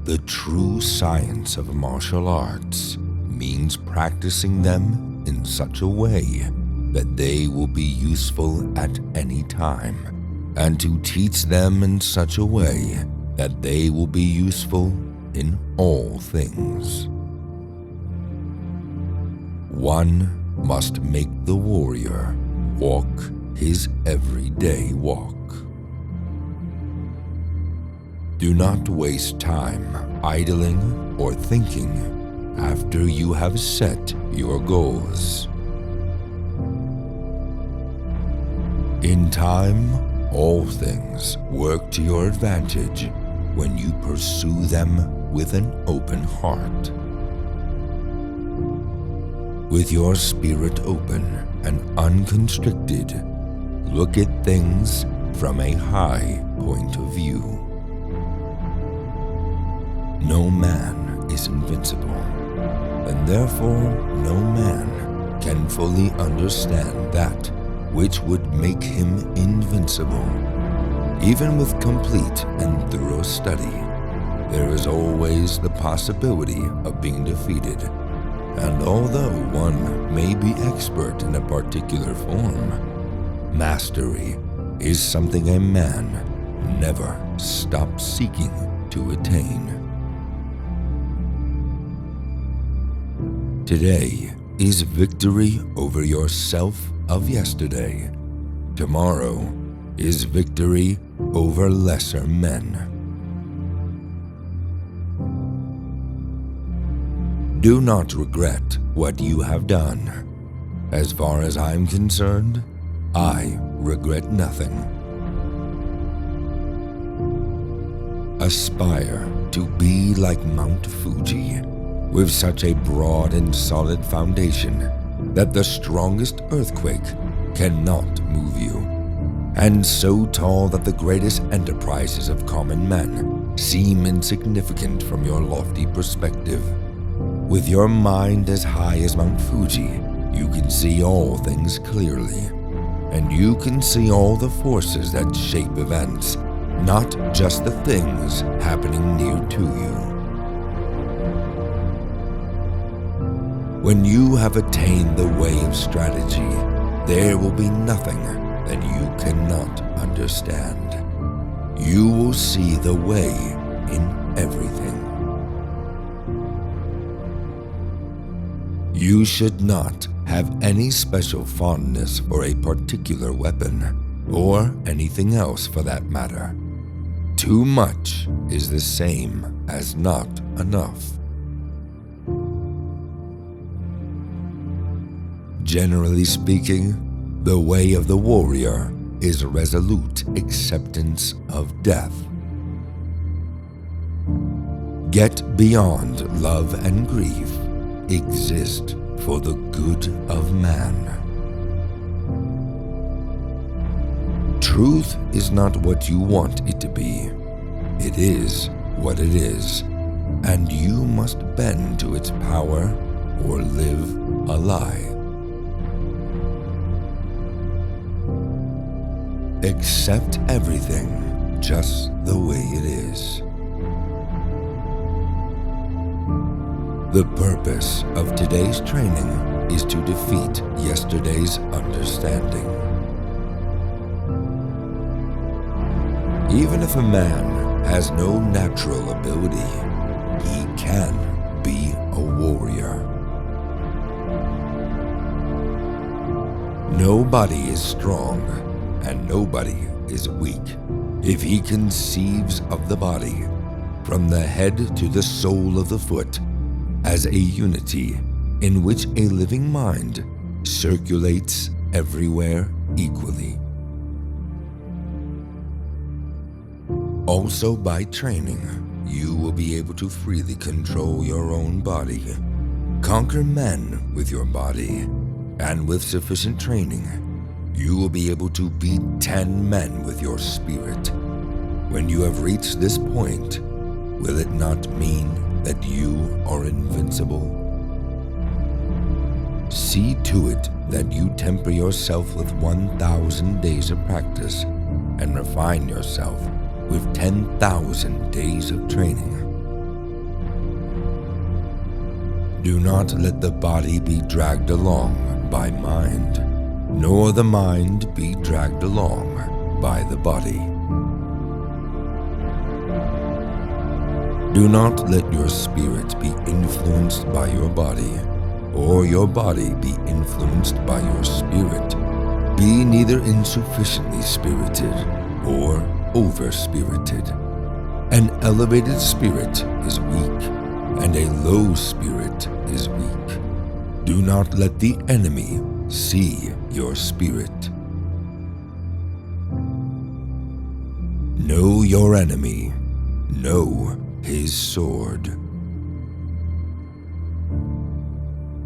The true science of martial arts means practicing them in such a way that they will be useful at any time, and to teach them in such a way that they will be useful in all things. One must make the warrior walk his everyday walk. Do not waste time idling or thinking after you have set your goals. In time, all things work to your advantage when you pursue them with an open heart. With your spirit open and unconstricted, look at things from a high point of view. No man is invincible, and therefore no man can fully understand that which would make him invincible. Even with complete and thorough study, there is always the possibility of being defeated. And although one may be expert in a particular form, mastery is something a man never stops seeking to attain. Today is victory over yourself of yesterday. Tomorrow is victory over lesser men. Do not regret what you have done. As far as I'm concerned, I regret nothing. Aspire to be like Mount Fuji, with such a broad and solid foundation that the strongest earthquake cannot move you, and so tall that the greatest enterprises of common men seem insignificant from your lofty perspective. With your mind as high as Mount Fuji, you can see all things clearly, and you can see all the forces that shape events, not just the things happening near to you. When you have attained the way of strategy, there will be nothing that you cannot understand. You will see the way in everything. You should not have any special fondness for a particular weapon, or anything else for that matter. Too much is the same as not enough. Generally speaking, the way of the warrior is resolute acceptance of death. Get beyond love and grief. Exist for the good of man. Truth is not what you want it to be. It is what it is, and you must bend to its power or live a lie. Accept everything just the way it is. The purpose of today's training is to defeat yesterday's understanding. Even if a man has no natural ability, he can be a warrior. Nobody is strong and nobody is weak if he conceives of the body, from the head to the sole of the foot, as a unity in which a living mind circulates everywhere equally. Also, by training, you will be able to freely control your own body, conquer men with your body, and with sufficient training, you will be able to beat 10 men with your spirit. When you have reached this point, will it not mean that you are invincible? See to it that you temper yourself with 1,000 days of practice and refine yourself with 10,000 days of training. Do not let the body be dragged along by mind, nor the mind be dragged along by the body. Do not let your spirit be influenced by your body, or your body be influenced by your spirit. Be neither insufficiently spirited or over-spirited. An elevated spirit is weak, and a low spirit is weak. Do not let the enemy see your spirit. Know your enemy. Know his sword.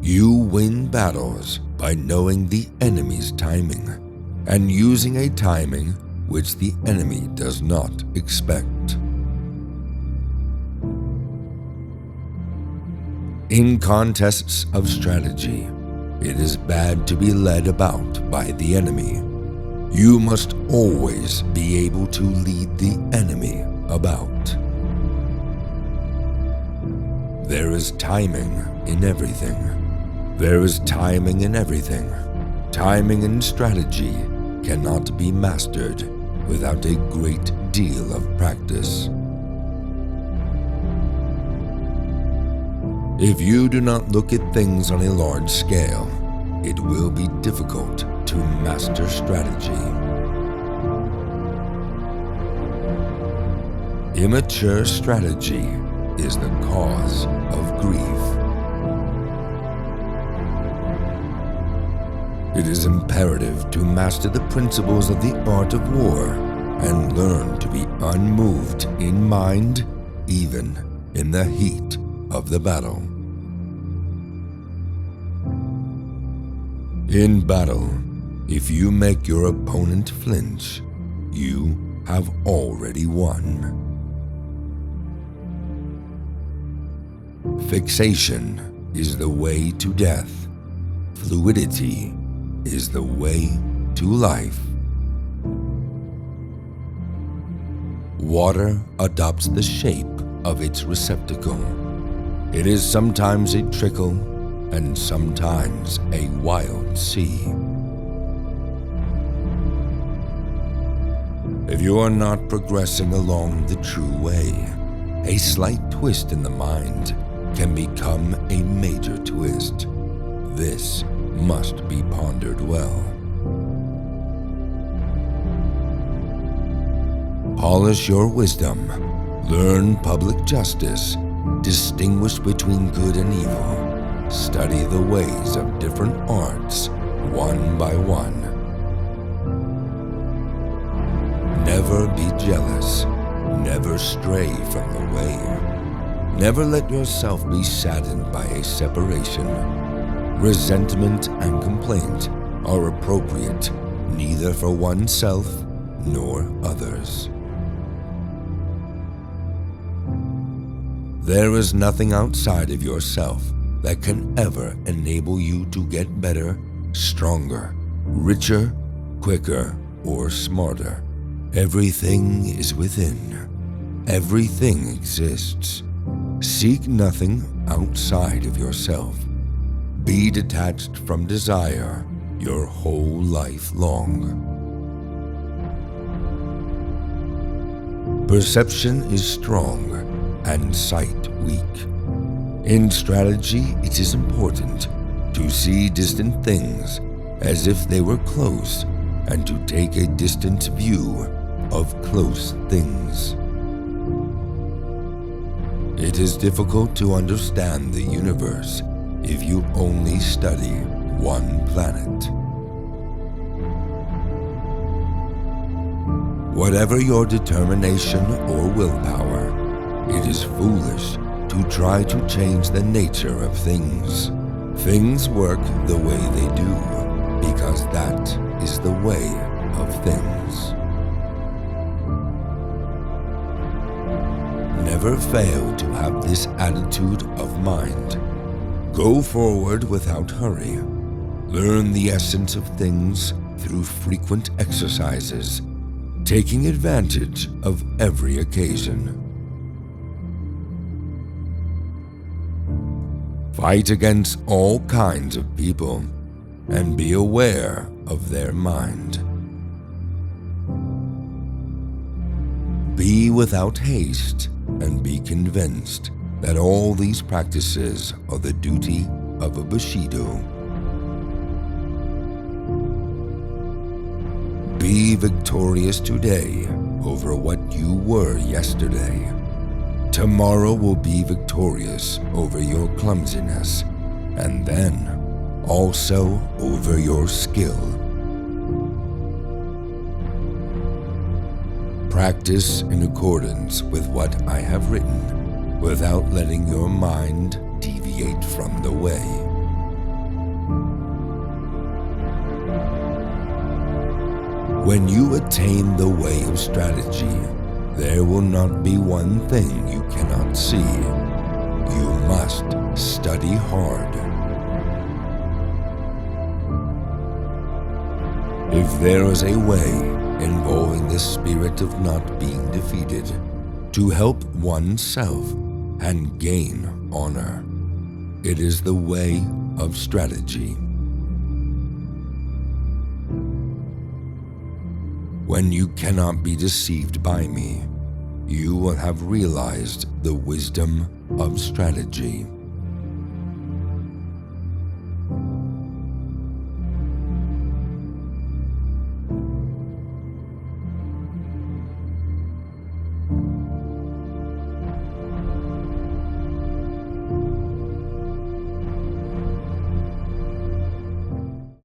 You win battles by knowing the enemy's timing and using a timing which the enemy does not expect. In contests of strategy, it is bad to be led about by the enemy. You must always be able to lead the enemy about. There is timing in everything. There is timing in everything. Timing and strategy cannot be mastered without a great deal of practice. If you do not look at things on a large scale, it will be difficult to master strategy. Immature strategy is the cause of grief. It is imperative to master the principles of the art of war and learn to be unmoved in mind, even in the heat of the battle. In battle, if you make your opponent flinch, you have already won. Fixation is the way to death. Fluidity is the way to life. Water adopts the shape of its receptacle. It is sometimes a trickle and sometimes a wild sea. If you are not progressing along the true way, a slight twist in the mind can become a major twist. This must be pondered well. Polish your wisdom. Learn public justice. Distinguish between good and evil. Study the ways of different arts, one by one. Never be jealous. Never stray from the way. Never let yourself be saddened by a separation. Resentment and complaint are appropriate neither for oneself nor others. There is nothing outside of yourself that can ever enable you to get better, stronger, richer, quicker, or smarter. Everything is within. Everything exists. Seek nothing outside of yourself. Be detached from desire your whole life long. Perception is strong and sight weak. In strategy, it is important to see distant things as if they were close and to take a distant view of close things. It is difficult to understand the universe if you only study one planet. Whatever your determination or willpower, it is foolish to try to change the nature of things. Things work the way they do because that is the way of things. Never fail to have this attitude of mind. Go forward without hurry. Learn the essence of things through frequent exercises, taking advantage of every occasion. Fight against all kinds of people and be aware of their mind. Be without haste and be convinced that all these practices are the duty of a Bushido. Be victorious today over what you were yesterday. Tomorrow will be victorious over your clumsiness, and then also over your skill. Practice in accordance with what I have written, without letting your mind deviate from the way. When you attain the way of strategy, there will not be one thing you cannot see. You must study hard. If there is a way involving the spirit of not being defeated, to help oneself and gain honor, it is the way of strategy. When you cannot be deceived by me, you will have realized the wisdom of strategy.